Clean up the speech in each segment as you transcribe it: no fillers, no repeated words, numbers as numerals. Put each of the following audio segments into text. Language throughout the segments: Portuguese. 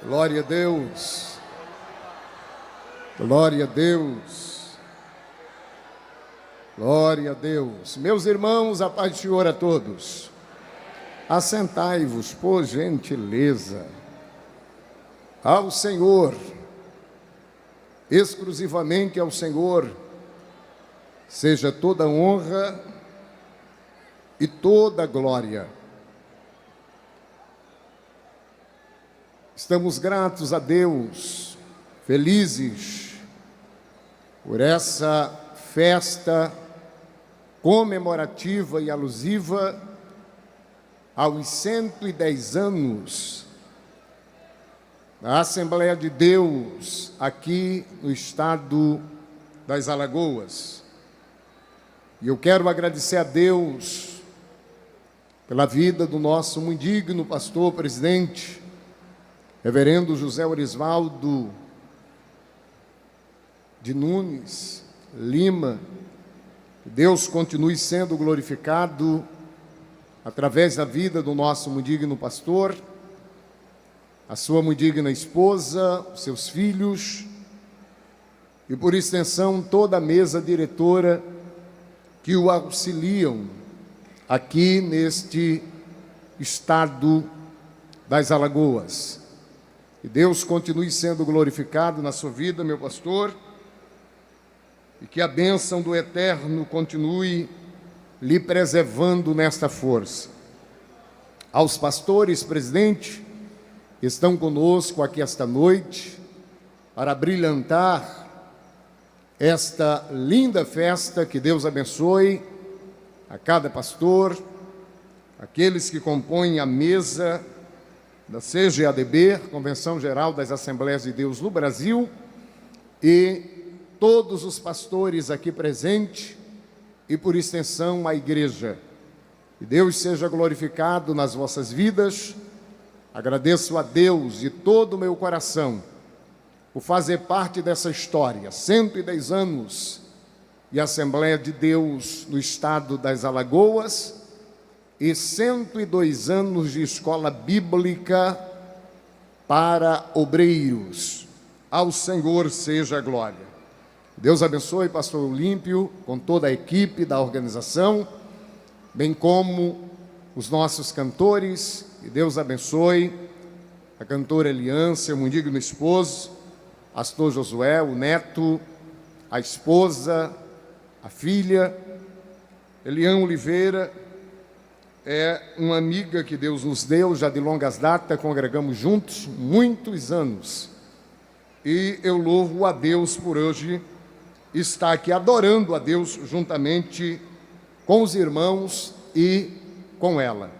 Glória a Deus. Glória a Deus. Glória a Deus. Meus irmãos, a paz do Senhor a todos. Assentai-vos, por gentileza. Ao Senhor, exclusivamente ao Senhor, seja toda honra e toda glória. Estamos gratos a Deus, felizes por essa festa comemorativa e alusiva aos 110 anos da Assembleia de Deus aqui no estado das Alagoas. E eu quero agradecer a Deus pela vida do nosso muito digno pastor presidente, Reverendo José Orisvaldo de Nunes Lima. Que Deus continue sendo glorificado através da vida do nosso muito digno pastor, a sua muito digna esposa, os seus filhos e, por extensão, toda a mesa diretora que o auxiliam aqui neste estado das Alagoas. Que Deus continue sendo glorificado na sua vida, meu pastor, e que a bênção do Eterno continue lhe preservando nesta força. Aos pastores, presidente, que estão conosco aqui esta noite, para brilhantar esta linda festa, que Deus abençoe a cada pastor, aqueles que compõem a mesa da CGADB, Convenção Geral das Assembleias de Deus no Brasil, e todos os pastores aqui presentes, e por extensão a igreja. Que Deus seja glorificado nas vossas vidas. Agradeço a Deus de todo o meu coração por fazer parte dessa história. 110 anos de Assembleia de Deus no estado das Alagoas e 102 anos de escola bíblica para obreiros. Ao Senhor seja a glória. Deus abençoe pastor Olímpio, com toda a equipe da organização, bem como os nossos cantores. E Deus abençoe a cantora Eliane, seu muito digno esposo, pastor Josué, o neto, a esposa, a filha. Eliane Oliveira é uma amiga que Deus nos deu, já de longas datas, congregamos juntos muitos anos. E eu louvo a Deus por hoje estar aqui adorando a Deus juntamente com os irmãos e com ela.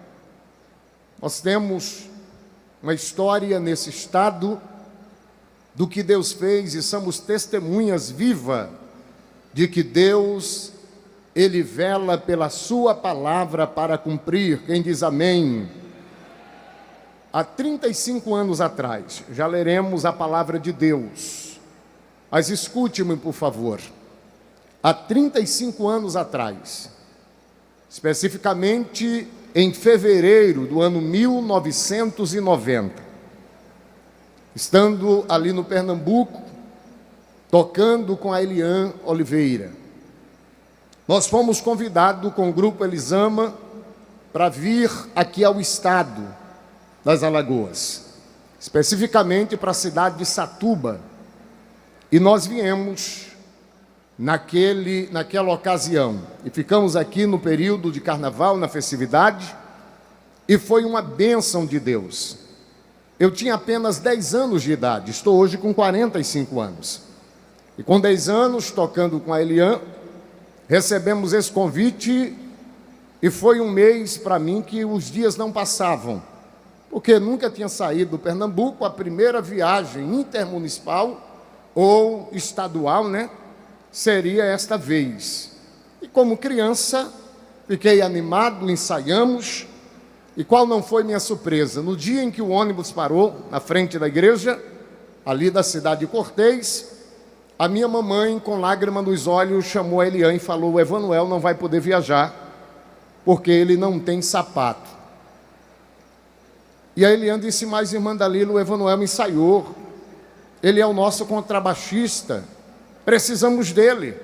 Nós temos uma história nesse estado do que Deus fez e somos testemunhas vivas de que Deus, Ele vela pela sua palavra para cumprir. Quem diz amém? Há 35 anos atrás, já leremos a palavra de Deus, mas escute-me, por favor. Há 35 anos atrás, especificamente em fevereiro do ano 1990, estando ali no Pernambuco, tocando com a Eliane Oliveira, nós fomos convidados com o grupo Elisama para vir aqui ao estado das Alagoas, especificamente para a cidade de Satuba. E nós viemos naquela ocasião e ficamos aqui no período de carnaval, na festividade, e foi uma bênção de Deus. Eu tinha apenas 10 anos de idade, estou hoje com 45 anos. E com 10 anos, tocando com a Eliane, recebemos esse convite e foi um mês para mim que os dias não passavam, porque nunca tinha saído do Pernambuco. A primeira viagem intermunicipal ou estadual, seria esta vez. E como criança, fiquei animado, ensaiamos. E qual não foi minha surpresa? No dia em que o ônibus parou na frente da igreja, ali da cidade de Cortês, a minha mamãe, com lágrima nos olhos, chamou a Eliane e falou: o Evanuel não vai poder viajar, porque ele não tem sapato. E a Eliane disse: mas irmã Dalila, o Emanuel me ensaiou, ele é o nosso contrabaixista, precisamos dele.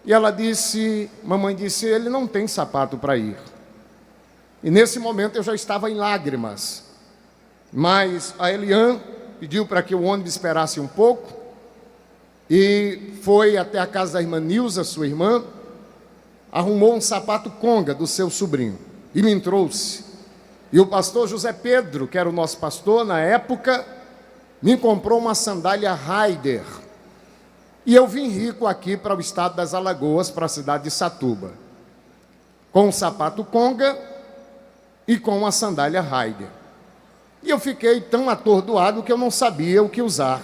E ela disse, mamãe disse, ele não tem sapato para ir. E nesse momento eu já estava em lágrimas, mas a Eliane pediu para que o ônibus esperasse um pouco, e foi até a casa da irmã Nilza, sua irmã, arrumou um sapato conga do seu sobrinho, e me trouxe. E o pastor José Pedro, que era o nosso pastor na época, me comprou uma sandália Raider. E eu vim rico aqui para o estado das Alagoas, para a cidade de Satuba, com um sapato conga e com uma sandália Raider. E eu fiquei tão atordoado que eu não sabia o que usar.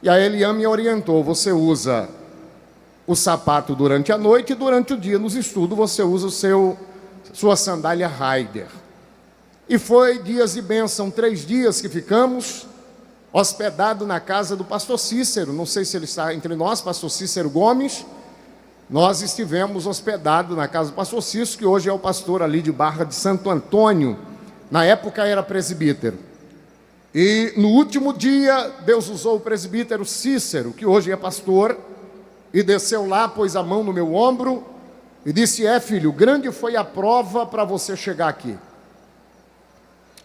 E a Eliane me orientou: você usa o sapato durante a noite e durante o dia, nos estudos, você usa sua sandália Raider. E foi dias de bênção, 3 dias que ficamos hospedado na casa do pastor Cícero. Não sei se ele está entre nós, pastor Cícero Gomes. Nós estivemos hospedados na casa do pastor Cícero, que hoje é o pastor ali de Barra de Santo Antônio. Na época era presbítero. E no último dia, Deus usou o presbítero Cícero, que hoje é pastor, e desceu lá, pôs a mão no meu ombro e disse: filho, grande foi a prova para você chegar aqui.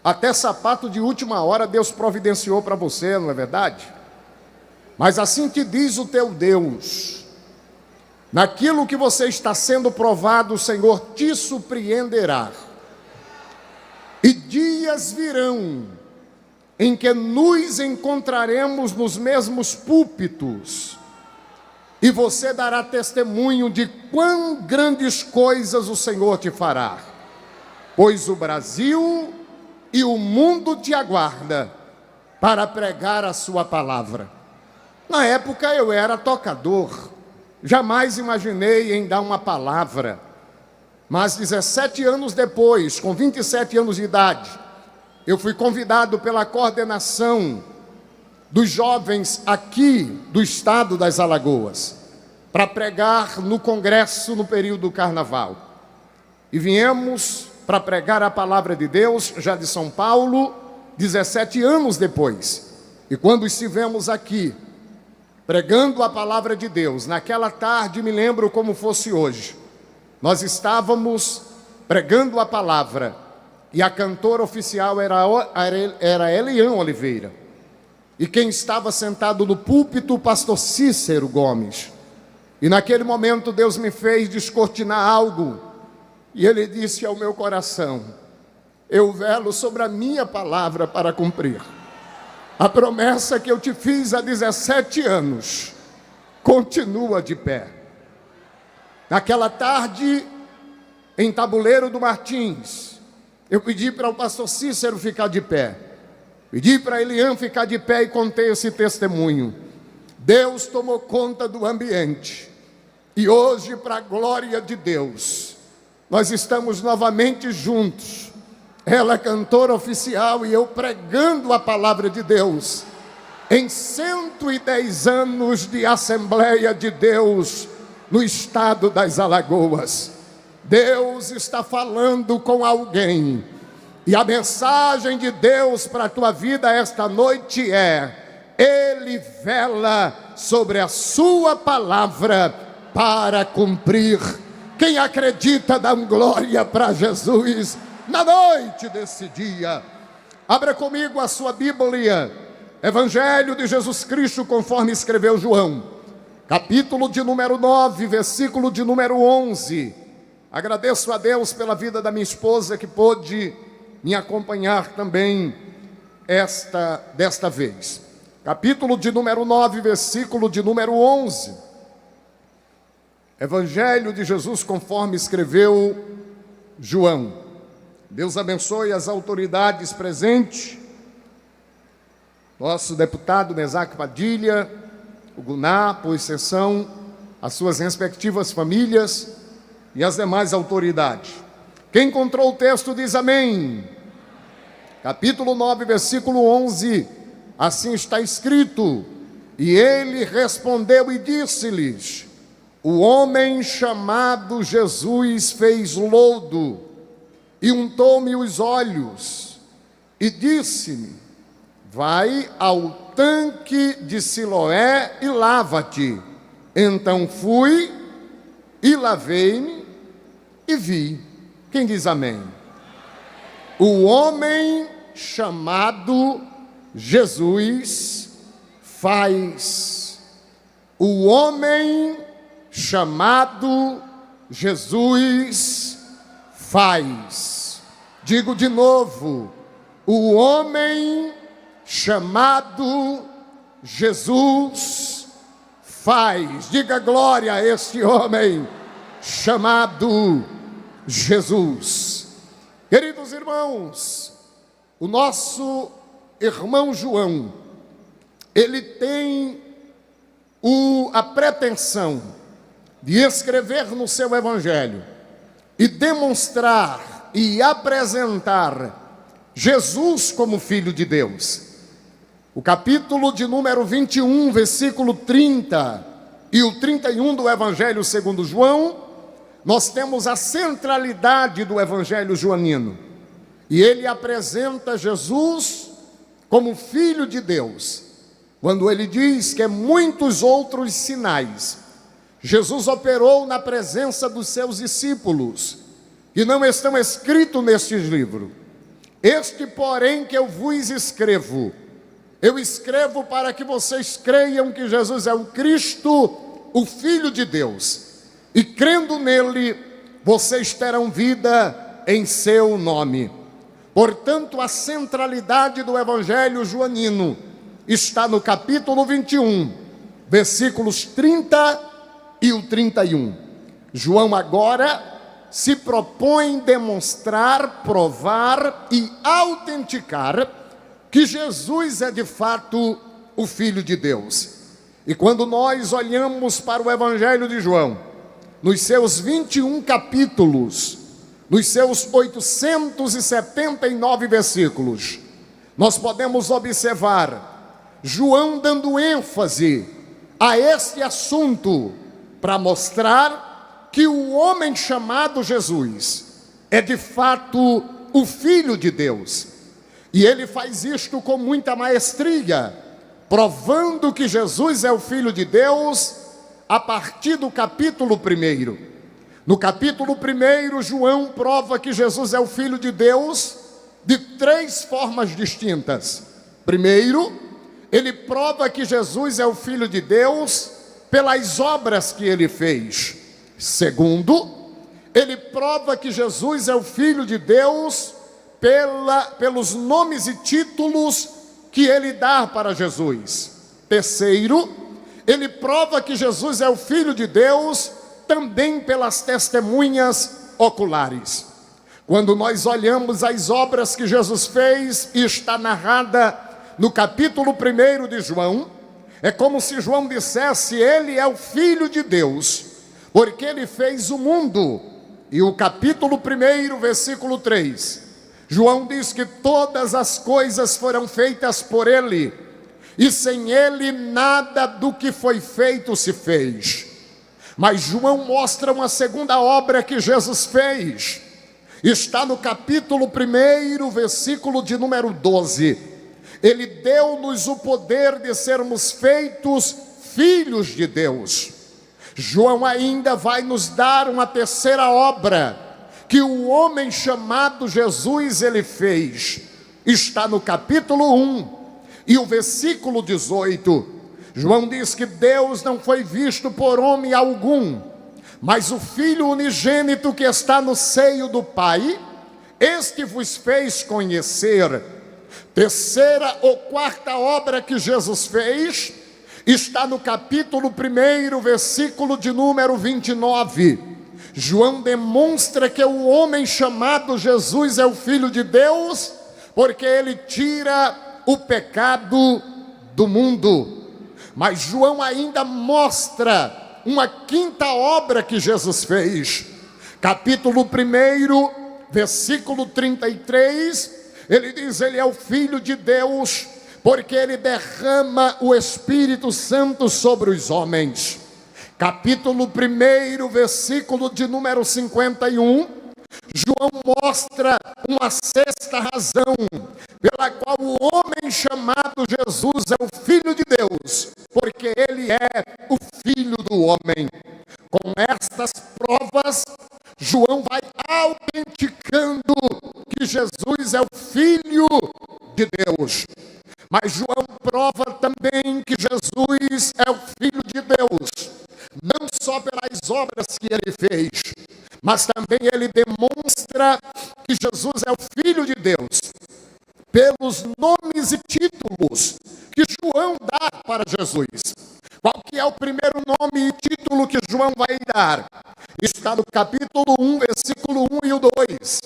Até sapato de última hora Deus providenciou para você, não é verdade? Mas assim te diz o teu Deus: naquilo que você está sendo provado, o Senhor te surpreenderá. E dias virão em que nos encontraremos nos mesmos púlpitos, e você dará testemunho de quão grandes coisas o Senhor te fará, pois o Brasil e o mundo te aguarda para pregar a sua palavra. Na época eu era tocador, jamais imaginei em dar uma palavra, mas 17 anos depois, com 27 anos de idade, eu fui convidado pela coordenação dos jovens aqui do estado das Alagoas para pregar no congresso no período do carnaval. E viemos para pregar a palavra de Deus, já de São Paulo, 17 anos depois. E quando estivemos aqui, pregando a palavra de Deus, naquela tarde, me lembro como fosse hoje, nós estávamos pregando a palavra, e a cantora oficial era Eliane Oliveira. E quem estava sentado no púlpito, o pastor Cícero Gomes. E naquele momento Deus me fez descortinar algo, e Ele disse ao meu coração: eu velo sobre a minha palavra para cumprir. A promessa que eu te fiz há 17 anos continua de pé. Naquela tarde, em Tabuleiro do Martins, eu pedi para o pastor Cícero ficar de pé, pedi para Eliane ficar de pé e contei esse testemunho. Deus tomou conta do ambiente, e hoje, para a glória de Deus, nós estamos novamente juntos. Ela é cantora oficial e eu pregando a palavra de Deus, em 110 anos de Assembleia de Deus no estado das Alagoas. Deus está falando com alguém, e a mensagem de Deus para a tua vida esta noite é: Ele vela sobre a sua palavra para cumprir. Quem acredita, dá glória para Jesus na noite desse dia. Abra comigo a sua Bíblia, Evangelho de Jesus Cristo conforme escreveu João, capítulo de número 9, versículo de número 11. Agradeço a Deus pela vida da minha esposa, que pôde me acompanhar também desta vez. Capítulo de número 9, versículo de número 11. Evangelho de Jesus conforme escreveu João. Deus abençoe as autoridades presentes, nosso deputado Mesaque Padilha, o Guná, por exceção, as suas respectivas famílias e as demais autoridades. Quem encontrou o texto diz amém. Capítulo 9, versículo 11, assim está escrito: e ele respondeu e disse-lhes: o homem chamado Jesus fez lodo e untou-me os olhos e disse-me: vai ao tanque de Siloé e lava-te. Então fui e lavei-me e vi. Quem diz amém? O homem chamado Jesus faz. O homem chamado Jesus faz. Digo de novo: o homem chamado Jesus faz. Diga glória a este homem chamado Jesus. Queridos irmãos, o nosso irmão João, ele tem a pretensão de escrever no seu evangelho e demonstrar e apresentar Jesus como Filho de Deus. O capítulo de número 21, versículo 30 e o 31 do Evangelho segundo João, nós temos a centralidade do Evangelho joanino. E ele apresenta Jesus como Filho de Deus, quando ele diz que muitos outros sinais Jesus operou na presença dos seus discípulos, que não estão escritos nestes livros. Este, porém, que eu vos escrevo, eu escrevo para que vocês creiam que Jesus é o Cristo, o Filho de Deus, e crendo nele, vocês terão vida em seu nome. Portanto, a centralidade do Evangelho joanino está no capítulo 21, versículos 30 e o 31. João agora se propõe demonstrar, provar e autenticar que Jesus é de fato o Filho de Deus. E quando nós olhamos para o Evangelho de João, nos seus 21 capítulos, nos seus 879 versículos, nós podemos observar João dando ênfase a este assunto para mostrar que o homem chamado Jesus é de fato o Filho de Deus. E ele faz isto com muita maestria, provando que Jesus é o Filho de Deus a partir do capítulo 1. No capítulo 1, João prova que Jesus é o Filho de Deus de 3 formas distintas. Primeiro, ele prova que Jesus é o Filho de Deus pelas obras que ele fez. Segundo, ele prova que Jesus é o Filho de Deus pelos nomes e títulos que ele dá para Jesus. Terceiro, ele prova que Jesus é o Filho de Deus também pelas testemunhas oculares. Quando nós olhamos as obras que Jesus fez, e está narrada no capítulo 1 de João, é como se João dissesse: ele é o Filho de Deus, porque ele fez o mundo. E o capítulo 1, versículo 3, João diz que todas as coisas foram feitas por ele, e sem ele nada do que foi feito se fez. Mas João mostra uma segunda obra que Jesus fez. Está no capítulo 1, versículo de número 12. Ele deu-nos o poder de sermos feitos filhos de Deus. João ainda vai nos dar uma terceira obra que o homem chamado Jesus ele fez. Está no capítulo 1 e o versículo 18. João diz que Deus não foi visto por homem algum, mas o Filho unigênito que está no seio do Pai, este vos fez conhecer. Terceira ou quarta obra que Jesus fez está no capítulo 1, versículo de número 29. João demonstra que o homem chamado Jesus é o Filho de Deus, porque ele tira o pecado do mundo. Mas João ainda mostra uma quinta obra que Jesus fez. Capítulo 1, versículo 33, ele diz: ele é o Filho de Deus, porque ele derrama o Espírito Santo sobre os homens. Capítulo 1, versículo de número 51, João mostra uma sexta razão pela qual o homem chamado Jesus é o Filho de Deus, porque ele é o Filho do homem. Com estas provas, João vai autenticando que Jesus é o Filho de Deus. Mas João prova também que Jesus é o Filho de Deus, não só pelas obras que ele fez, mas também ele demonstra que Jesus é o Filho de Deus pelos nomes e títulos que João dá para Jesus. Qual que é o primeiro nome e título que João vai dar? Está no capítulo 1, versículo 1 e o 2.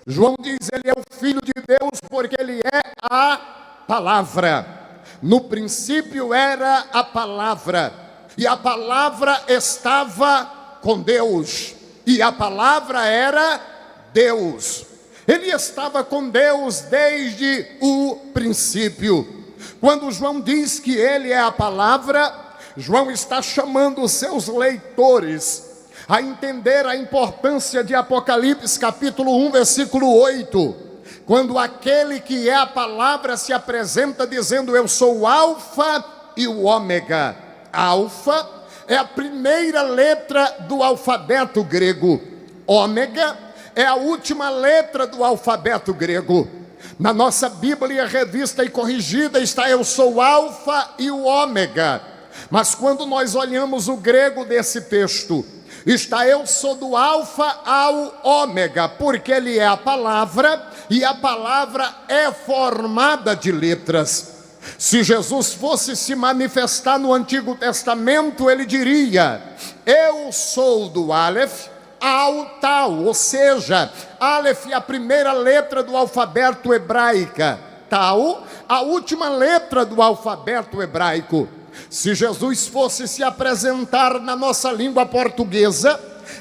João diz, ele é o Filho de Deus porque ele é a palavra. No princípio era a palavra, e a palavra estava com Deus, e a palavra era Deus. Ele estava com Deus desde o princípio. Quando João diz que ele é a palavra, João está chamando os seus leitores a entender a importância de Apocalipse capítulo 1, versículo 8, quando aquele que é a palavra se apresenta dizendo, eu sou o Alfa e o Ômega. Alfa é a primeira letra do alfabeto grego. Ômega é a última letra do alfabeto grego. Na nossa Bíblia revista e corrigida está eu sou o Alfa e o Ômega. Mas quando nós olhamos o grego desse texto, está eu sou do Alfa ao Ômega, porque ele é a palavra, e a palavra é formada de letras. Se Jesus fosse se manifestar no Antigo Testamento, ele diria, eu sou do Aleph ao Tal, ou seja, Aleph é a primeira letra do alfabeto hebraica, Tal, a última letra do alfabeto hebraico. Se Jesus fosse se apresentar na nossa língua portuguesa,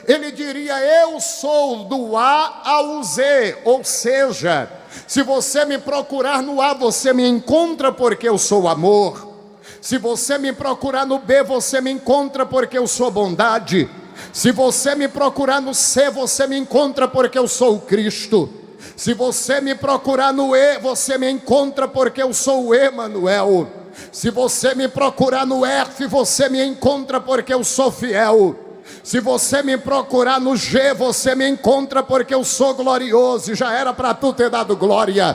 ele diria, eu sou do A ao Z, ou seja, se você me procurar no A, você me encontra porque eu sou amor. Se você me procurar no B, você me encontra porque eu sou bondade. Se você me procurar no C, você me encontra porque eu sou o Cristo. Se você me procurar no E, você me encontra porque eu sou o Emanuel. Se você me procurar no F, você me encontra porque eu sou fiel. Se você me procurar no G, você me encontra porque eu sou glorioso. E já era para tu ter dado glória.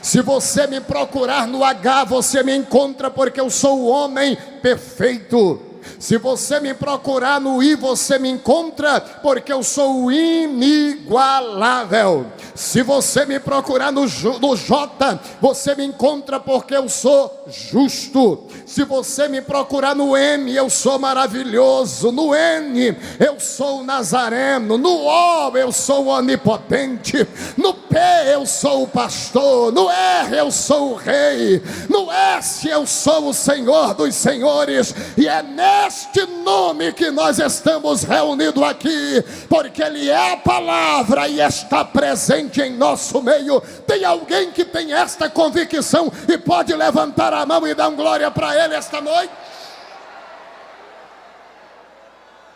Se você me procurar no H, você me encontra porque eu sou o homem perfeito. Se você me procurar no I, você me encontra porque eu sou o inigualável. Se você me procurar no J, você me encontra porque eu sou justo. Se você me procurar no M, eu sou maravilhoso. No N, eu sou o Nazareno. No O, eu sou o onipotente. No P, eu sou o pastor. No R, eu sou o rei. No S, eu sou o Senhor dos senhores. E é neste nome que nós estamos reunidos aqui, porque ele é a palavra e está presente em nosso meio. Tem alguém que tem esta convicção e pode levantar a mão e dar glória para ele esta noite?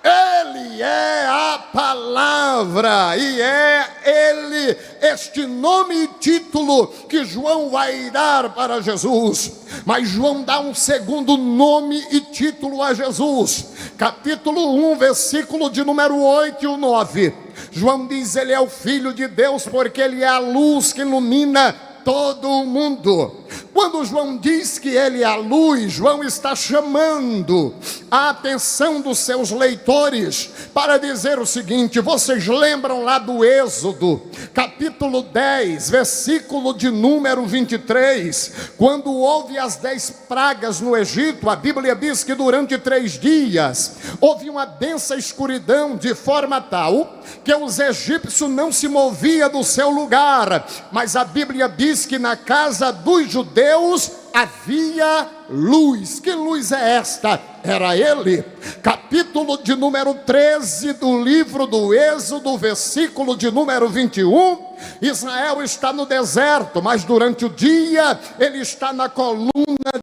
Ele é a palavra, e é ele, este nome e título que João vai dar para Jesus. Mas João dá um segundo nome e título a Jesus. Capítulo 1, versículo de número 8 e o 9. João diz, ele é o Filho de Deus porque ele é a luz que ilumina todo o mundo. Quando João diz que ele é a luz, João está chamando a atenção dos seus leitores para dizer o seguinte: vocês lembram lá do Êxodo, capítulo 10, versículo de número 23, quando houve as 10 pragas no Egito, a Bíblia diz que durante 3 dias houve uma densa escuridão, de forma tal que os egípcios não se moviam do seu lugar, mas a Bíblia diz que na casa dos judeus havia luz. Que luz é esta? Era ele. Capítulo de número 13 do livro do Êxodo, versículo de número 21. Israel está no deserto, mas durante o dia ele está na coluna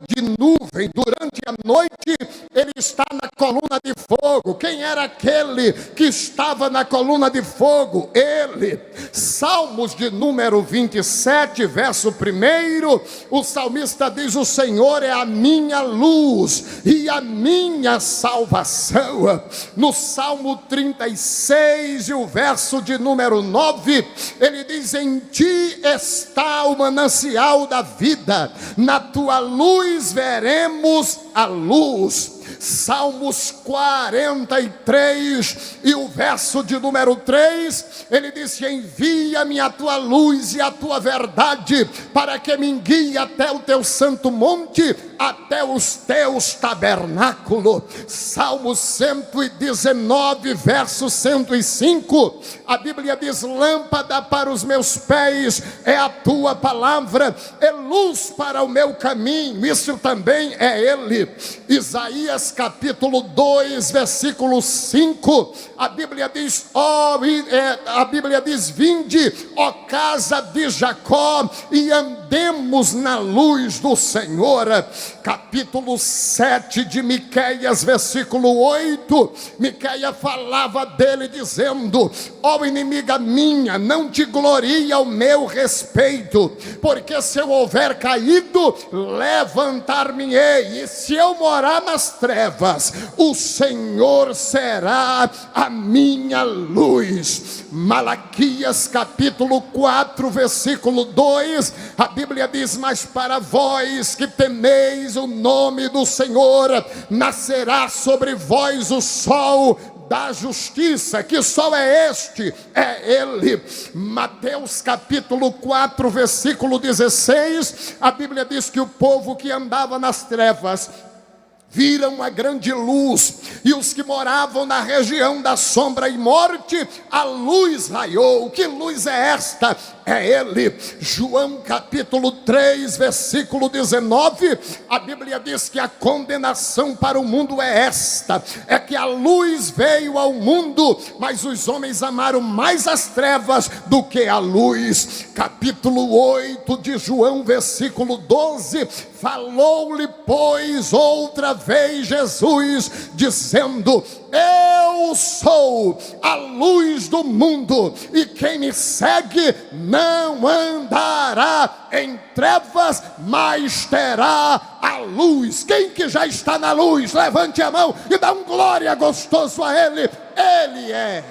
de nuvem. Durante a noite ele está na coluna de fogo. Quem era aquele que estava na coluna de fogo? Ele. Salmos de número 27, verso 1, o salmista diz: o Senhor é a minha luz e a minha salvação. No Salmo 36, e o verso de número 9, ele diz: em ti está o manancial da vida, na tua luz veremos a luz. Salmos 43 e o verso de número 3, ele disse: envia-me a tua luz e a tua verdade, para que me guie até o teu santo monte, até os teus tabernáculos. Salmo 119, verso 105, a Bíblia diz: lâmpada para os meus pés é a tua palavra, é luz para o meu caminho. Isso também é ele. Isaías capítulo 2, versículo 5, a Bíblia diz: vinde, ó casa de Jacó, e andemos na luz do Senhor. Capítulo 7 de Miqueias, versículo 8, Miqueias falava dele dizendo: ó inimiga minha, não te glorie ao meu respeito, porque se eu houver caído, levantar-me-ei, e se eu morar nas trevas, o Senhor será a minha luz. Malaquias capítulo 4, versículo 2, a Bíblia diz: mas para vós que temeis o nome do Senhor, nascerá sobre vós o sol da justiça. Que sol é este? É ele. Mateus capítulo 4, versículo 16, a Bíblia diz que o povo que andava nas trevas viram uma grande luz, e os que moravam na região da sombra e morte, a luz raiou. Que luz é esta? É ele. João capítulo 3, versículo 19, a Bíblia diz que a condenação para o mundo é esta: é que a luz veio ao mundo, mas os homens amaram mais as trevas do que a luz. Capítulo 8 de João, versículo 12, falou-lhe, pois, outra vez Jesus, dizendo: eu sou a luz do mundo, e quem me segue não andará em trevas, mas terá a luz. Quem que já está na luz, levante a mão e dá um glória gostoso a ele. Ele é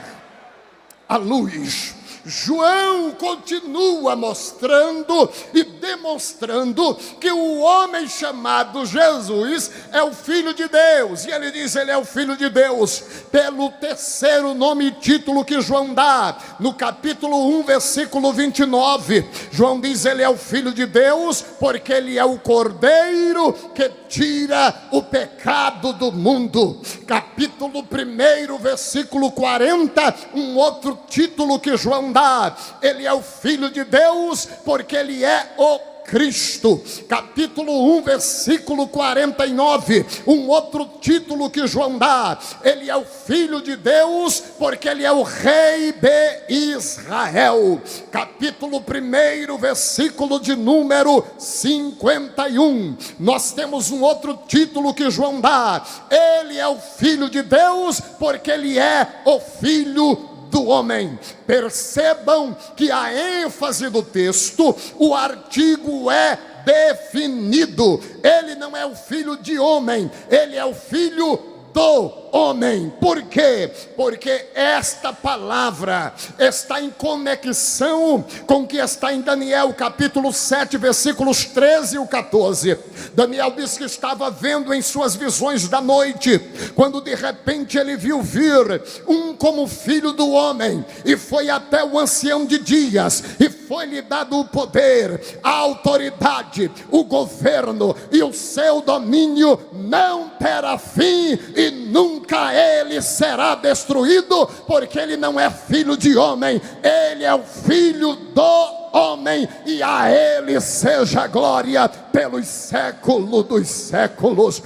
a luz. João continua mostrando e demonstrando que o homem chamado Jesus é o Filho de Deus. E ele diz: ele é o Filho de Deus pelo terceiro nome e título que João dá. No capítulo 1, versículo 29, João diz: ele é o Filho de Deus porque ele é o Cordeiro que tira o pecado do mundo. Capítulo 1, versículo 40, um outro título que João dá: ele é o Filho de Deus porque ele é o Cristo. Capítulo 1, versículo 49, um outro título que João dá: ele é o Filho de Deus porque ele é o Rei de Israel. Capítulo 1, versículo de número 51, nós temos um outro título que João dá: ele é o Filho de Deus porque ele é o Filho do homem. Percebam que a ênfase do texto, o artigo é definido. Ele não é o filho de homem, ele é o filho do homem. Por quê? Porque esta palavra está em conexão com o que está em Daniel capítulo 7, versículos 13 e 14. Daniel diz que estava vendo em suas visões da noite, quando de repente ele viu vir um como filho do homem, e foi até o ancião de dias, e foi-lhe dado o poder, a autoridade, o governo, e o seu domínio não terá fim, e nunca ele será destruído, porque ele não é filho de homem, ele é o filho do homem, e a ele seja a glória pelos séculos dos séculos.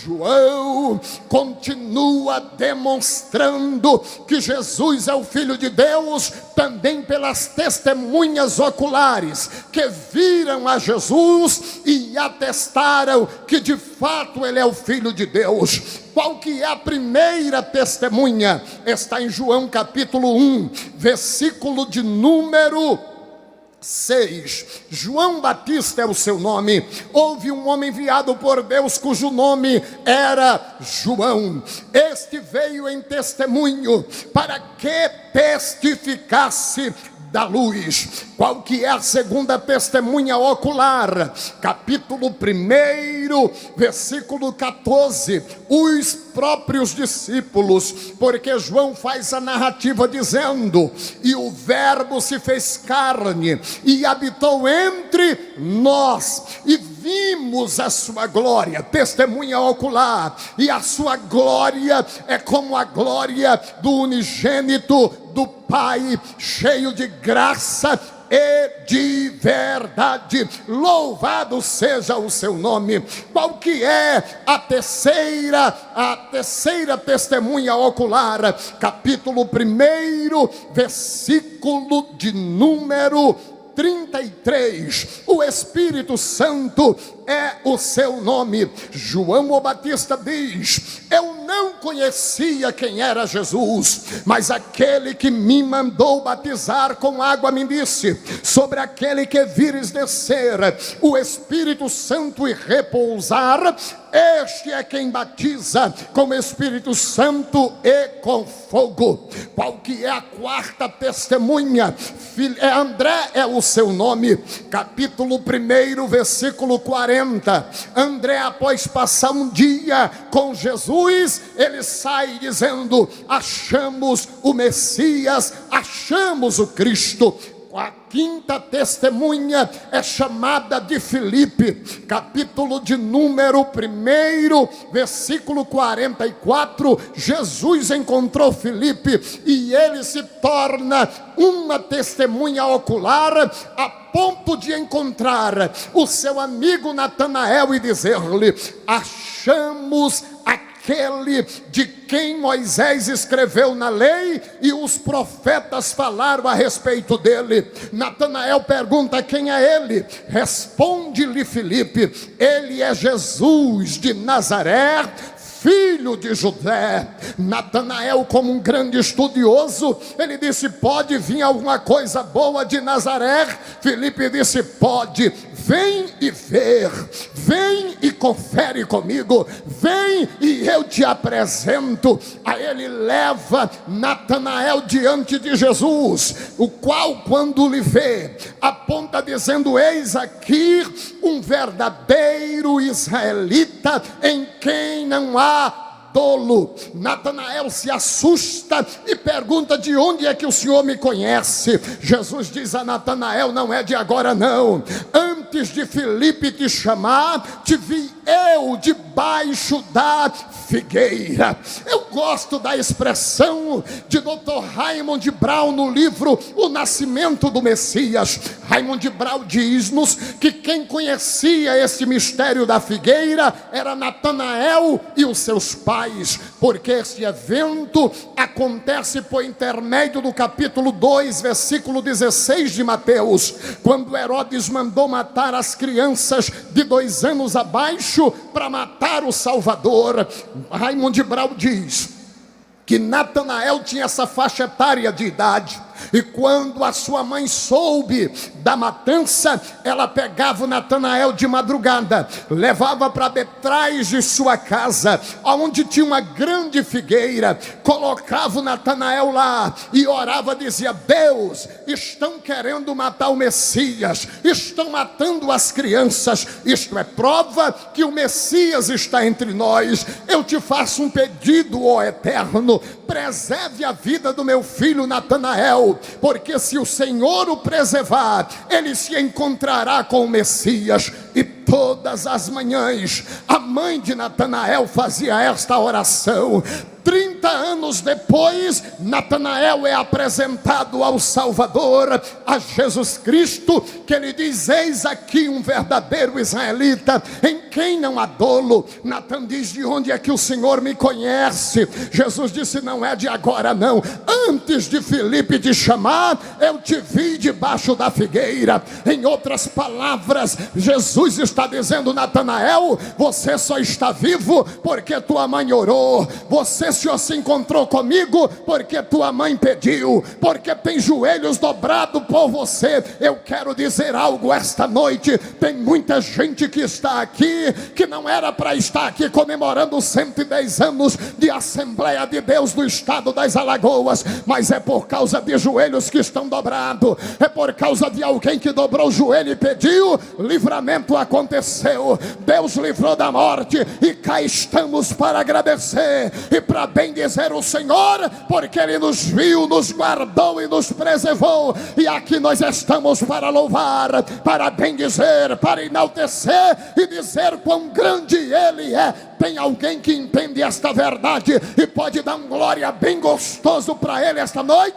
João continua demonstrando que Jesus é o Filho de Deus, também pelas testemunhas oculares que viram a Jesus e atestaram que de fato ele é o Filho de Deus. Qual que é a primeira testemunha? Está em João capítulo 1, versículo de número 6. João Batista é o seu nome. Houve um homem enviado por Deus cujo nome era João. Este veio em testemunho para que testificasse da luz. Qual que é a segunda testemunha ocular? Capítulo 1, versículo 14. Os próprios discípulos, porque João faz a narrativa dizendo: e o verbo se fez carne e habitou entre nós, e vimos a sua glória, testemunha ocular, e a sua glória é como a glória do unigênito do Pai, cheio de graça e de verdade. Louvado seja o seu nome. Qual que é a terceira testemunha ocular? Capítulo 1, versículo de número 33. O Espírito Santo é o seu nome. João o Batista diz: eu não conhecia quem era Jesus, mas aquele que me mandou batizar com água me disse: sobre aquele que vires descer o Espírito Santo e repousar, este é quem batiza com o Espírito Santo e com fogo. Qual que é a quarta testemunha? André é o seu nome. Capítulo 1, versículo 40. André, após passar um dia com Jesus, ele sai dizendo: achamos o Messias, achamos o Cristo. A quinta testemunha é chamada de Filipe. Capítulo de número 1, versículo 44. Jesus encontrou Filipe e ele se torna uma testemunha ocular, a ponto de encontrar o seu amigo Natanael e dizer-lhe: achamos aquele de quem Moisés escreveu na lei e os profetas falaram a respeito dele. Natanael pergunta: quem é ele? Responde-lhe Filipe: ele é Jesus de Nazaré, filho de José. Natanael, como um grande estudioso, ele disse: pode vir alguma coisa boa de Nazaré? Filipe disse: pode. Vem e vê, vem e confere comigo, vem e eu te apresento. Aí ele leva Natanael diante de Jesus, o qual, quando lhe vê, aponta dizendo: eis aqui um verdadeiro israelita em quem não há dolo. Natanael se assusta e pergunta: de onde é que o Senhor me conhece? Jesus diz a Natanael: não é de agora não, antes de Filipe te chamar, te vi eu debaixo da figueira. Eu gosto da expressão de Dr. Raymond Brown no livro O Nascimento do Messias. Raymond Brown diz-nos que quem conhecia esse mistério da figueira era Natanael e os seus pais, porque esse evento acontece por intermédio do capítulo 2, versículo 16 de Mateus, quando Herodes mandou matar as crianças de 2 anos abaixo para matar o Salvador. Raymond Brown diz que Natanael tinha essa faixa etária de idade, e quando a sua mãe soube da matança, ela pegava o Natanael de madrugada, levava para detrás de sua casa, onde tinha uma grande figueira, colocava o Natanael lá e orava, dizia: Deus, estão querendo matar o Messias, estão matando as crianças, isto é prova que o Messias está entre nós. Eu te faço um pedido, ó Eterno, preserve a vida do meu filho Natanael, porque se o Senhor o preservar, ele se encontrará com o Messias. E todas as manhãs a mãe de Natanael fazia esta oração. 30 anos depois, Natanael é apresentado ao Salvador, a Jesus Cristo, que ele diz: eis aqui um verdadeiro israelita, em quem não há dolo. Natan diz: de onde é que o Senhor me conhece? Jesus disse: não é de agora não, antes de Filipe te chamar, eu te vi debaixo da figueira. Em outras palavras, Jesus está dizendo: Natanael, você só está vivo porque tua mãe orou, você só se encontrou comigo porque tua mãe pediu, porque tem joelhos dobrados por você. Eu quero dizer algo esta noite: tem muita gente que está aqui, que não era para estar aqui comemorando 110 anos de Assembleia de Deus do estado das Alagoas, mas é por causa de joelhos que estão dobrados, é por causa de alguém que dobrou o joelho e pediu. Livramento aconteceu, Deus livrou da morte, e cá estamos para agradecer e para bendizer o Senhor, porque Ele nos viu, nos guardou e nos preservou. E aqui nós estamos para louvar, para bendizer, para enaltecer e dizer quão grande Ele é. Tem alguém que entende esta verdade e pode dar uma glória bem gostoso para Ele esta noite?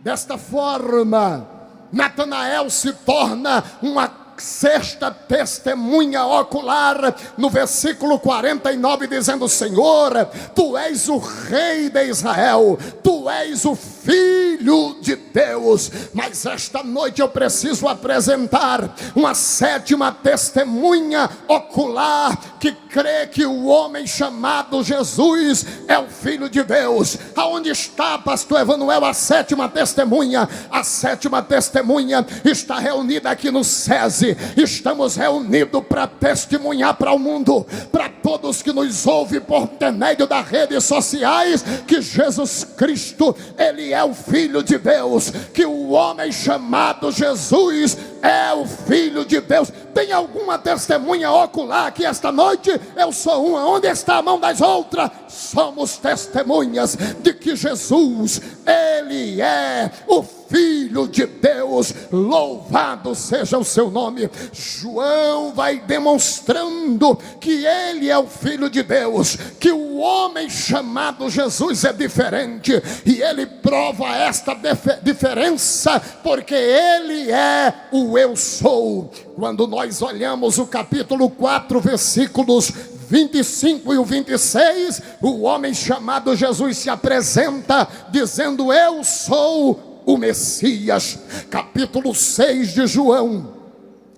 Desta forma, Natanael se torna uma sexta testemunha ocular, no versículo 49, dizendo: Senhor, tu és o rei de Israel, tu és o filho de Deus. Mas esta noite eu preciso apresentar uma sétima testemunha ocular, que crê que o homem chamado Jesus é o filho de Deus. Aonde está, pastor Emanuel, a sétima testemunha? A sétima testemunha está reunida aqui no SESI. Estamos reunidos para testemunhar para o mundo, para todos que nos ouvem por intermédio das redes sociais, que Jesus Cristo, Ele é o Filho de Deus, que o homem chamado Jesus é o Filho de Deus. Tem alguma testemunha ocular aqui esta noite? Eu sou uma. Onde está a mão das outras? Somos testemunhas de que Jesus, Ele é o Filho de Deus. Louvado seja o seu nome. João vai demonstrando que Ele é o Filho de Deus, que o homem chamado Jesus é diferente, e ele prova esta diferença porque Ele é o eu sou. Quando nós olhamos o capítulo 4, versículos 25 e o 26, o homem chamado Jesus se apresenta dizendo: eu sou o Messias. Capítulo 6 de João,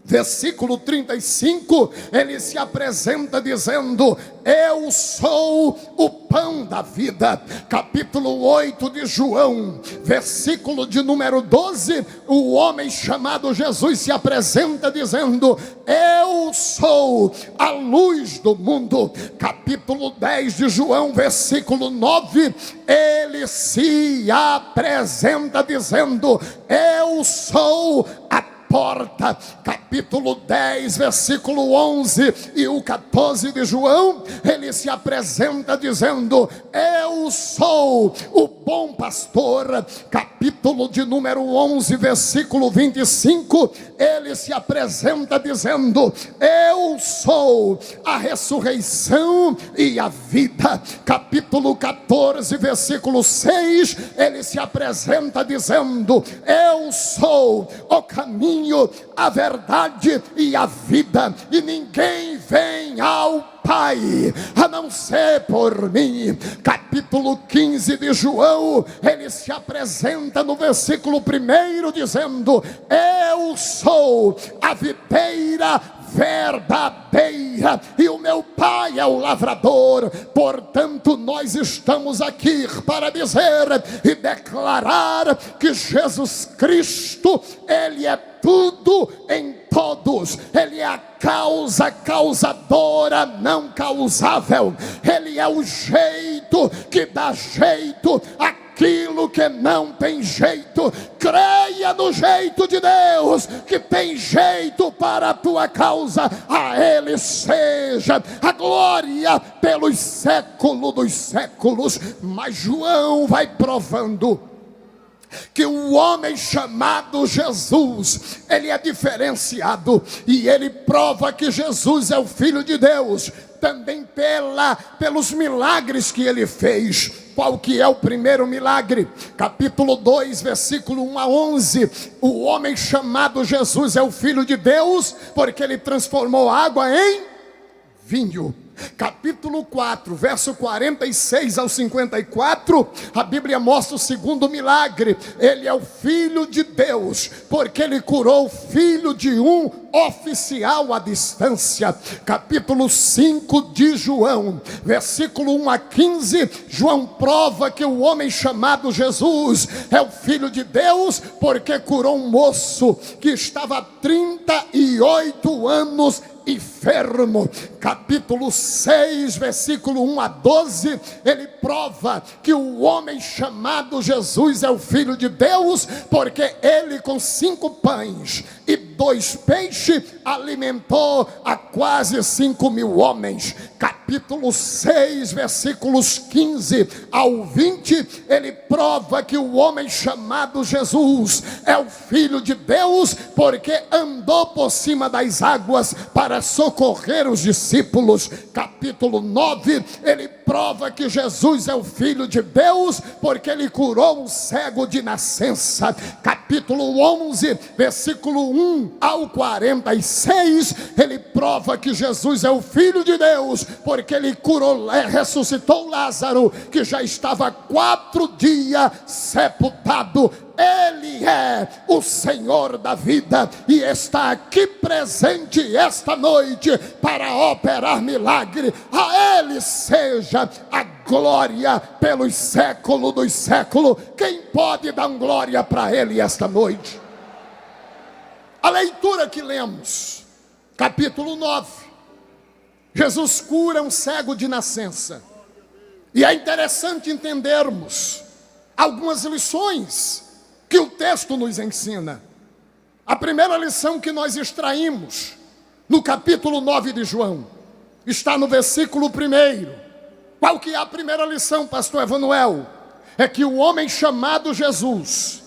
versículo 35, ele se apresenta dizendo: eu sou o pão da vida. Capítulo 8 de João, versículo de número 12, o homem chamado Jesus se apresenta dizendo: eu sou a luz do mundo. Capítulo 10 de João, versículo 9, ele se apresenta dizendo: eu sou a porta. Capítulo 10, versículo 11 e o 14 de João, ele se apresenta dizendo: eu sou o bom pastor. Capítulo de número 11, versículo 25, ele se apresenta dizendo: eu sou a ressurreição e a vida. Capítulo 14, versículo 6, ele se apresenta dizendo: eu sou o caminho, a verdade e a vida, e ninguém vem ao Pai a não ser por mim. Capítulo 15 de João, ele se apresenta no versículo 1 dizendo: eu sou a videira verdadeira e o meu Pai é o lavrador. Portanto, nós estamos aqui para dizer e declarar que Jesus Cristo, Ele é tudo em todos. Ele é a causa causadora não causável. Ele é o jeito que dá jeito aquilo que não tem jeito. Creia no jeito de Deus, que tem jeito para a tua causa. A Ele seja a glória pelos séculos dos séculos. Mas João vai provando que o homem chamado Jesus, ele é diferenciado, e ele prova que Jesus é o Filho de Deus, também pelos milagres que ele fez. Qual que é o primeiro milagre? Capítulo 2, versículo 1 a 11. O homem chamado Jesus é o Filho de Deus, porque ele transformou água em vinho. Capítulo 4, verso 46 ao 54, a Bíblia mostra o segundo milagre. Ele é o Filho de Deus, porque ele curou o filho de um oficial à distância. Capítulo 5 de João, versículo 1 a 15, João prova que o homem chamado Jesus é o Filho de Deus, porque curou um moço que estava há 38 anos enfermo. Capítulo 6, versículo 1 a 12, ele prova que o homem chamado Jesus é o Filho de Deus, porque ele com 5 pães e 2 peixes alimentou a quase 5.000 homens. Capítulo 6, versículos 15 ao 20, ele prova que o homem chamado Jesus é o Filho de Deus, porque andou por cima das águas para socorrer os discípulos. Capítulo 9, ele prova que Jesus é o Filho de Deus, porque ele curou um cego de nascença. Capítulo 11, versículo 1 ao 46, ele prova que Jesus é o Filho de Deus, porque ele curou, ressuscitou Lázaro, que já estava 4 dias sepultado. Ele é o Senhor da vida e está aqui presente esta noite para operar milagre. A Ele seja a glória pelos séculos dos séculos. Quem pode dar glória para Ele esta noite? A leitura que lemos, capítulo 9, Jesus cura um cego de nascença. E é interessante entendermos algumas lições que o texto nos ensina. A primeira lição que nós extraímos no capítulo 9 de João está no versículo 1. Qual que é a primeira lição, pastor Emanuel? É que o homem chamado Jesus,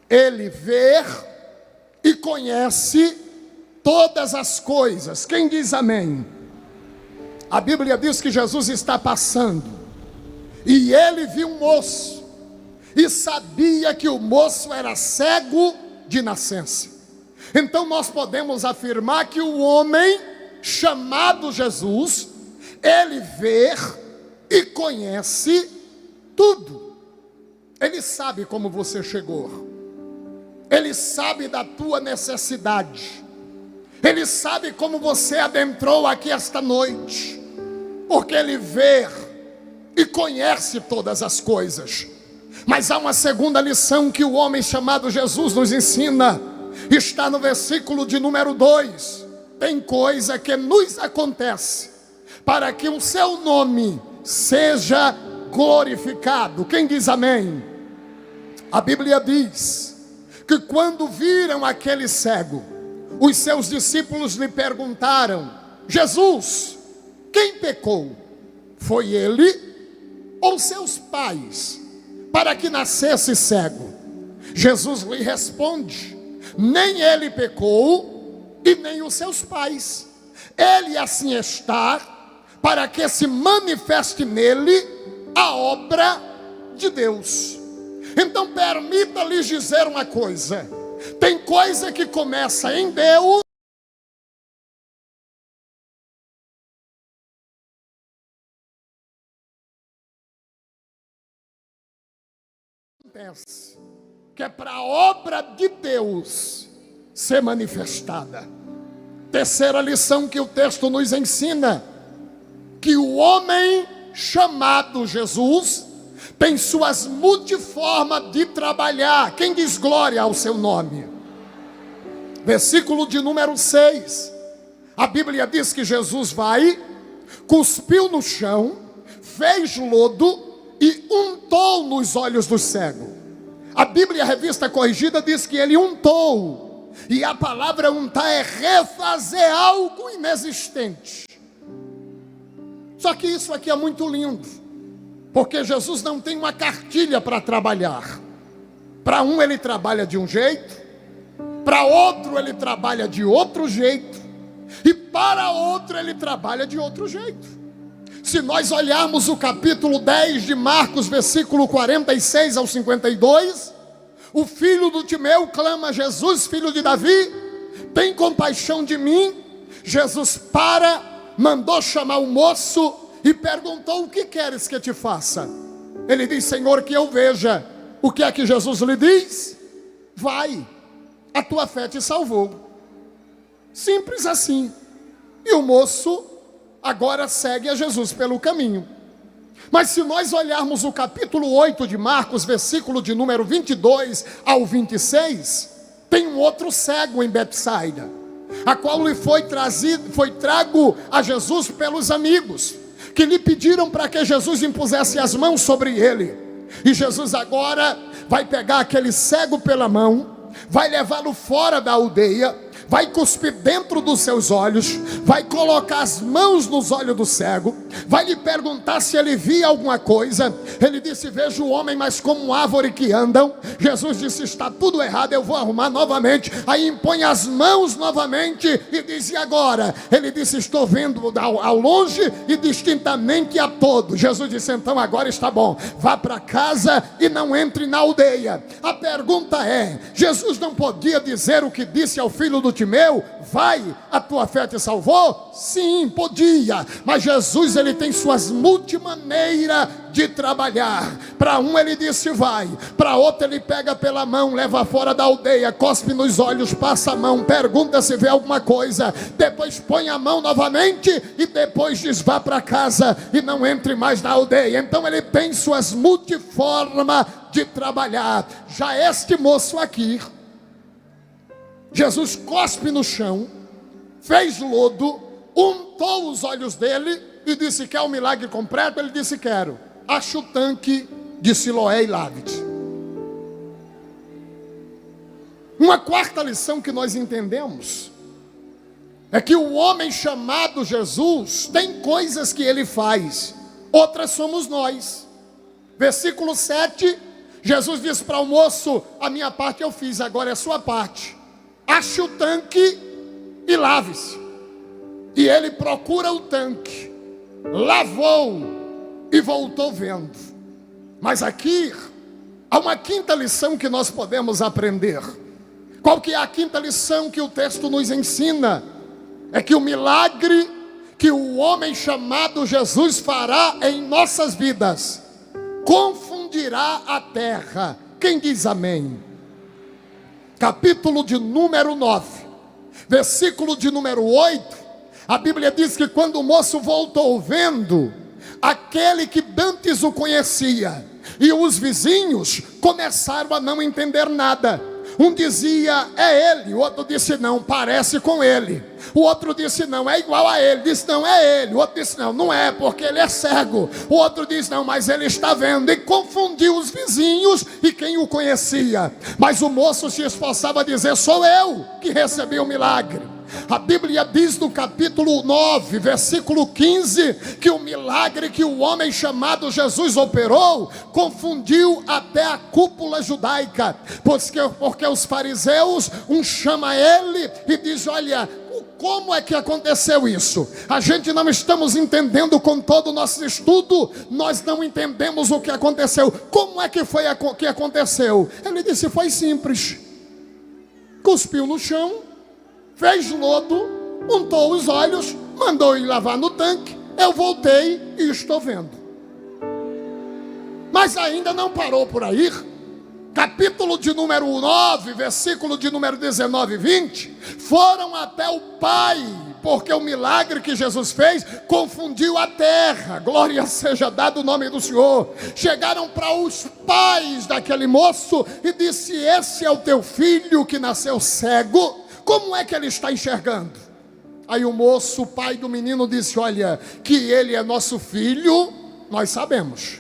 ele vê e conhece todas as coisas. Quem diz amém? A Bíblia diz que Jesus está passando e ele viu um moço e sabia que o moço era cego de nascença. Então nós podemos afirmar que o homem chamado Jesus, ele vê e conhece tudo. Ele sabe como você chegou, ele sabe da tua necessidade, ele sabe como você adentrou aqui esta noite, porque ele vê e conhece todas as coisas. Mas há uma segunda lição que o homem chamado Jesus nos ensina, está no versículo de número 2. Tem coisa que nos acontece para que o seu nome seja glorificado. Quem diz amém? A Bíblia diz que quando viram aquele cego, os seus discípulos lhe perguntaram: Jesus, quem pecou? Foi ele ou seus pais, para que nascesse cego? Jesus lhe responde: nem ele pecou e nem os seus pais. Ele assim está para que se manifeste nele a obra de Deus. Então permita-lhes dizer uma coisa: tem coisa que começa em Deus que é para a obra de Deus ser manifestada. Terceira lição que o texto nos ensina: que o homem chamado Jesus tem suas multiformas de trabalhar. Quem diz glória ao seu nome? Versículo de número 6, a Bíblia diz que Jesus vai, cuspiu no chão, fez lodo e untou nos olhos do cego. A Bíblia Revista Corrigida diz que ele untou, e a palavra untar é refazer algo inexistente. Só que isso aqui é muito lindo, porque Jesus não tem uma cartilha para trabalhar. Para um ele trabalha de um jeito, para outro ele trabalha de outro jeito, e para outro ele trabalha de outro jeito. Se nós olharmos o capítulo 10 de Marcos, versículo 46 ao 52, o filho do Timeu clama: Jesus, filho de Davi, tem compaixão de mim. Jesus mandou chamar o moço e perguntou: o que queres que te faça? Ele diz: Senhor, que eu veja. O que é que Jesus lhe diz? Vai, a tua fé te salvou. Simples assim. E o moço agora segue a Jesus pelo caminho. Mas se nós olharmos o capítulo 8 de Marcos, versículo de número 22 ao 26, tem um outro cego em Betsaida, a qual lhe foi trago a Jesus pelos amigos, que lhe pediram para que Jesus impusesse as mãos sobre ele. E Jesus agora vai pegar aquele cego pela mão, vai levá-lo fora da aldeia, vai cuspir dentro dos seus olhos, vai colocar as mãos nos olhos do cego, vai lhe perguntar se ele via alguma coisa. Ele disse: vejo o homem, mas como árvore que andam. Jesus disse: está tudo errado, eu vou arrumar novamente. Aí impõe as mãos novamente e diz: e agora? Ele disse: estou vendo ao longe e distintamente a todos. Jesus disse: então agora está bom, vá para casa e não entre na aldeia. A pergunta é: Jesus não podia dizer o que disse ao filho do Timeu: vai, a tua fé te salvou? Sim, podia. Mas Jesus, ele tem suas multimaneiras de trabalhar. Para um ele disse vai, para outro ele pega pela mão, leva fora da aldeia, cospe nos olhos, passa a mão, pergunta se vê alguma coisa, depois põe a mão novamente e depois diz: vá para casa e não entre mais na aldeia. Então ele tem suas multiformas de trabalhar. Já este moço aqui, Jesus cospe no chão, fez lodo, untou os olhos dele e disse: quer um milagre completo? Ele disse: quero. Acha o tanque de Siloé e lave-te. Uma quarta lição que nós entendemos é que o homem chamado Jesus tem coisas que ele faz, outras somos nós. Versículo 7, Jesus disse para o moço: a minha parte eu fiz, agora é a sua parte. Ache o tanque e lave-se. E ele procura o tanque, lavou e voltou vendo. Mas aqui há uma quinta lição que nós podemos aprender. Qual que é a quinta lição que o texto nos ensina? É que o milagre que o homem chamado Jesus fará em nossas vidas confundirá a terra. Quem diz amém? Capítulo de número 9, versículo de número 8, a Bíblia diz que quando o moço voltou vendo, aquele que antes o conhecia e os vizinhos começaram a não entender nada. Um dizia: é ele. O outro disse: não, parece com ele. O outro disse: não, é igual a ele. Disse: não, é ele. O outro disse: não, não é, porque ele é cego. O outro disse: não, mas ele está vendo. E confundiu os vizinhos e quem o conhecia. Mas o moço se esforçava a dizer: sou eu que recebi o milagre. A Bíblia diz no capítulo 9, versículo 15, que o milagre que o homem chamado Jesus operou confundiu até a cúpula judaica, porque os fariseus, um chama ele e diz: olha, como é que aconteceu isso? A gente não estamos entendendo com todo o nosso estudo, nós não entendemos o que aconteceu. Como é que foi que aconteceu? Ele disse: foi simples. Cuspiu no chão, fez lodo, untou os olhos, mandou ir lavar no tanque, eu voltei e estou vendo. Mas ainda não parou por aí. Capítulo de número 9, versículo de número 19 e 20, foram até o pai, porque o milagre que Jesus fez confundiu a terra. Glória seja dado o nome do Senhor. Chegaram para os pais daquele moço e disse: esse é o teu filho que nasceu cego, como é que ele está enxergando? Aí o moço, o pai do menino, disse: olha, que ele é nosso filho, nós sabemos.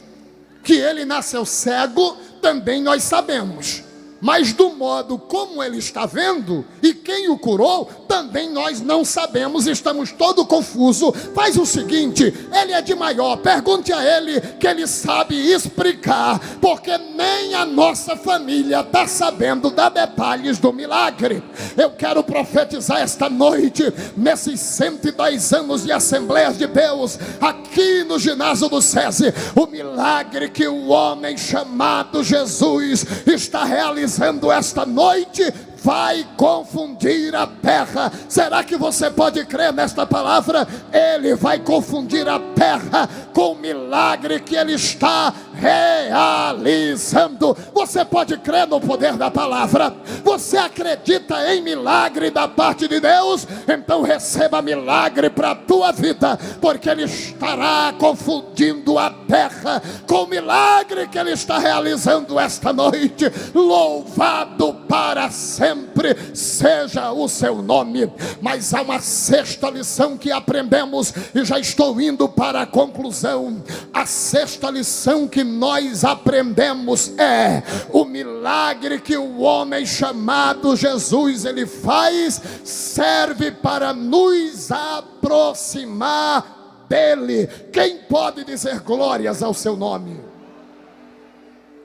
Que ele nasceu cego, também nós sabemos. mas do modo como ele está vendo e quem o curou, também nós não sabemos, estamos todo confuso. Faz o seguinte, ele é de maior, pergunte a ele que ele sabe explicar, porque nem a nossa família está sabendo dar detalhes do milagre. Eu quero profetizar esta noite, nesses 110 anos de Assembleias de Deus, aqui no ginásio do SESI, o milagre que o homem chamado Jesus está realizando esta noite vai confundir a terra. Será que você pode crer nesta palavra? Ele vai confundir a terra com o milagre que ele está realizando. Você pode crer no poder da palavra? Você acredita em milagre da parte de Deus? Então receba milagre para a tua vida, porque ele estará confundindo a terra com o milagre que ele está realizando esta noite. Louvado para sempre seja o seu nome. Mas há uma sexta lição que aprendemos, e já estou indo para a conclusão. A sexta lição que nós aprendemos é: o milagre que o homem chamado Jesus ele faz serve para nos aproximar dele. Quem pode dizer glórias ao seu nome?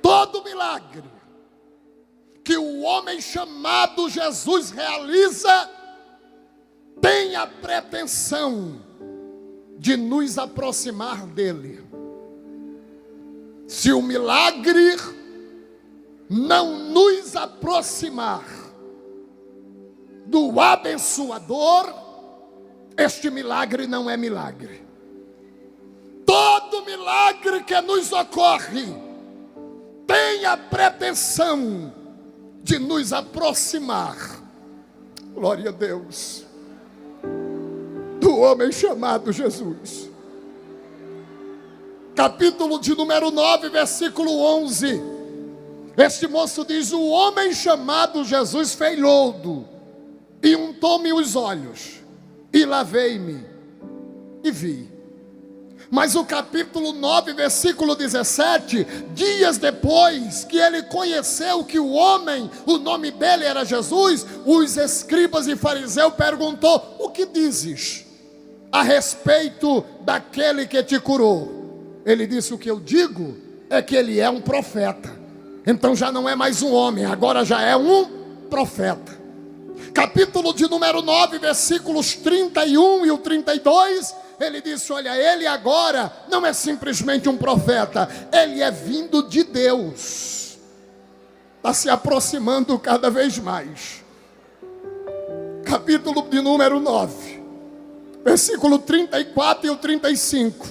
Todo milagre que o homem chamado Jesus realiza tem a pretensão de nos aproximar dele. Se o milagre não nos aproximar do abençoador, este milagre não é milagre. Todo milagre que nos ocorre tem a pretensão de nos aproximar, glória a Deus, do homem chamado Jesus. Capítulo de número 9, versículo 11. Este moço diz: o homem chamado Jesus fez lodo e untou-me os olhos e lavei-me e vi. Mas o capítulo 9, versículo 17, dias depois que ele conheceu que o homem, o nome dele era Jesus, os escribas e fariseus perguntou: o que dizes a respeito daquele que te curou? Ele disse: o que eu digo é que ele é um profeta. Então já não é mais um homem, agora já é um profeta. Capítulo de número 9, versículos 31 e o 32, ele disse: olha, ele agora não é simplesmente um profeta, ele é vindo de Deus. Está se aproximando cada vez mais. Capítulo de número 9, versículo 34 e o 35.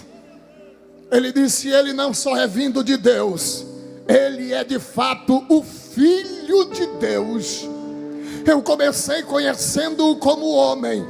Ele disse: ele não só é vindo de Deus, ele é de fato o Filho de Deus. Eu comecei conhecendo-o como homem,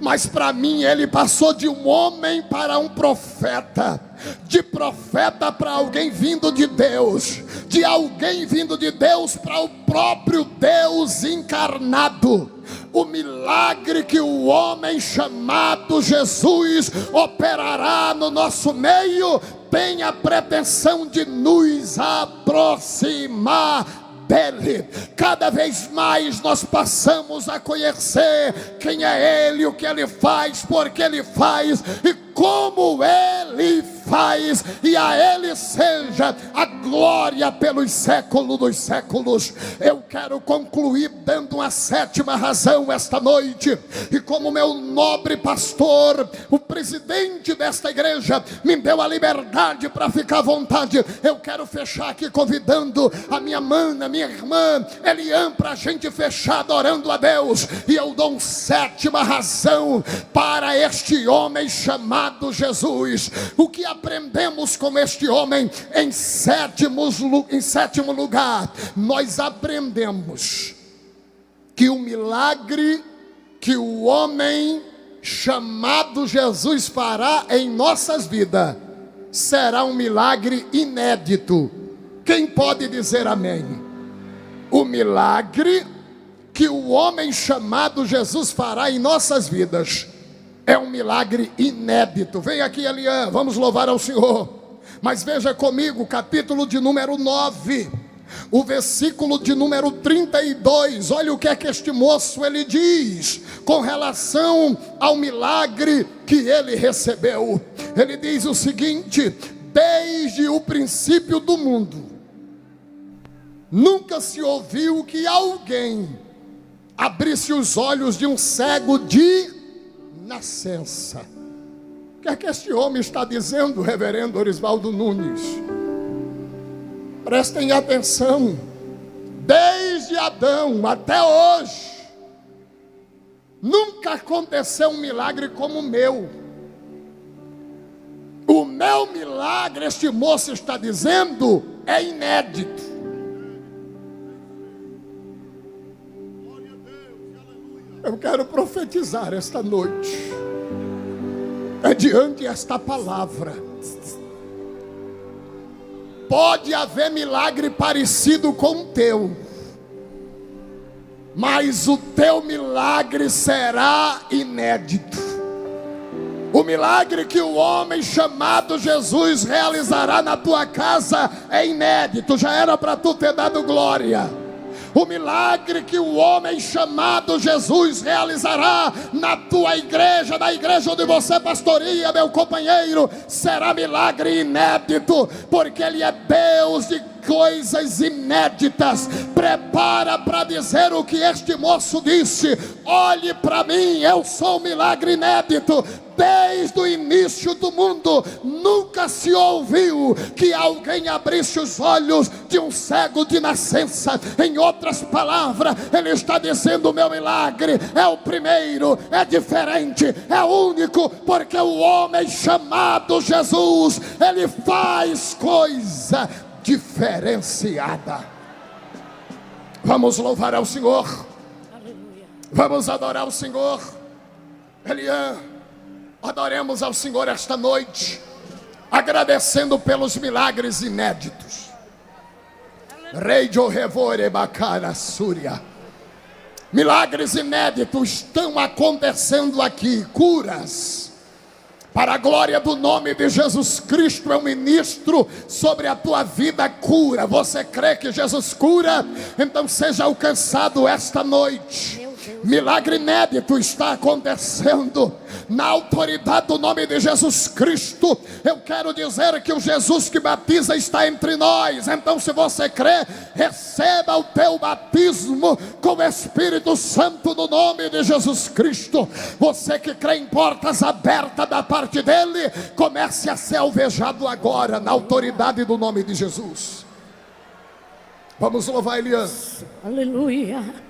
mas para mim ele passou de um homem para um profeta, de profeta para alguém vindo de Deus, de alguém vindo de Deus para o próprio Deus encarnado. O milagre que o homem chamado Jesus operará no nosso meio tem a pretensão de nos aproximar dele. Cada vez mais nós passamos a conhecer quem é ele, o que ele faz, por que ele faz e como ele faz, e a ele seja a glória pelos séculos dos séculos. Eu quero concluir dando uma sétima razão esta noite, e como meu nobre pastor, o presidente desta igreja, me deu a liberdade para ficar à vontade, eu quero fechar aqui convidando a minha mana, minha irmã Eliane, para a gente fechar adorando a Deus. E eu dou uma sétima razão para este homem chamado Jesus. O que aprendemos com este homem? Em sétimo lugar, nós aprendemos que o milagre que o homem chamado Jesus fará em nossas vidas será um milagre inédito. Quem pode dizer amém? O milagre que o homem chamado Jesus fará em nossas vidas é um milagre inédito. Vem aqui, Eliane, vamos louvar ao Senhor. Mas veja comigo, capítulo de número 9, O versículo de número 32, olha o que é que este moço ele diz com relação ao milagre que ele recebeu. Ele diz o seguinte: desde o princípio do mundo, nunca se ouviu que alguém abrisse os olhos de um cego de nascença. O que é que este homem está dizendo, reverendo Orisvaldo Nunes? Prestem atenção. Desde Adão até hoje, nunca aconteceu um milagre como o meu. O meu milagre, este moço está dizendo, é inédito. Eu quero profetizar esta noite, diante desta palavra. Pode haver milagre parecido com o teu, mas o teu milagre será inédito. O milagre que o homem chamado Jesus realizará na tua casa é inédito. Já era para tu ter dado glória. O milagre que o homem chamado Jesus realizará na tua igreja, na igreja onde você pastoreia, meu companheiro, será milagre inédito, porque Ele é Deus de coisas inéditas. Prepara para dizer o que este moço disse: olhe para mim, eu sou um milagre inédito. Desde o início do mundo, nunca se ouviu que alguém abrisse os olhos de um cego de nascença. Em outras palavras, ele está dizendo: meu milagre é o primeiro, é diferente, é único, porque o homem chamado Jesus, ele faz coisa diferenciada. Vamos louvar ao Senhor. Aleluia. Vamos adorar o Senhor. Eliã, adoremos ao Senhor esta noite, agradecendo pelos milagres inéditos. Rei de Orevore Bacara Súria. Milagres inéditos estão acontecendo aqui. Curas. Para a glória do nome de Jesus Cristo, eu ministro sobre a tua vida cura. Você crê que Jesus cura? Então seja alcançado esta noite. Milagre inédito está acontecendo na autoridade do nome de Jesus Cristo. Eu quero dizer que o Jesus que batiza está entre nós. Então, se você crê, receba o teu batismo com o Espírito Santo no nome de Jesus Cristo. Você que crê em portas abertas da parte dele, comece a ser alvejado agora na autoridade do nome de Jesus. Vamos louvar Elias. Aleluia.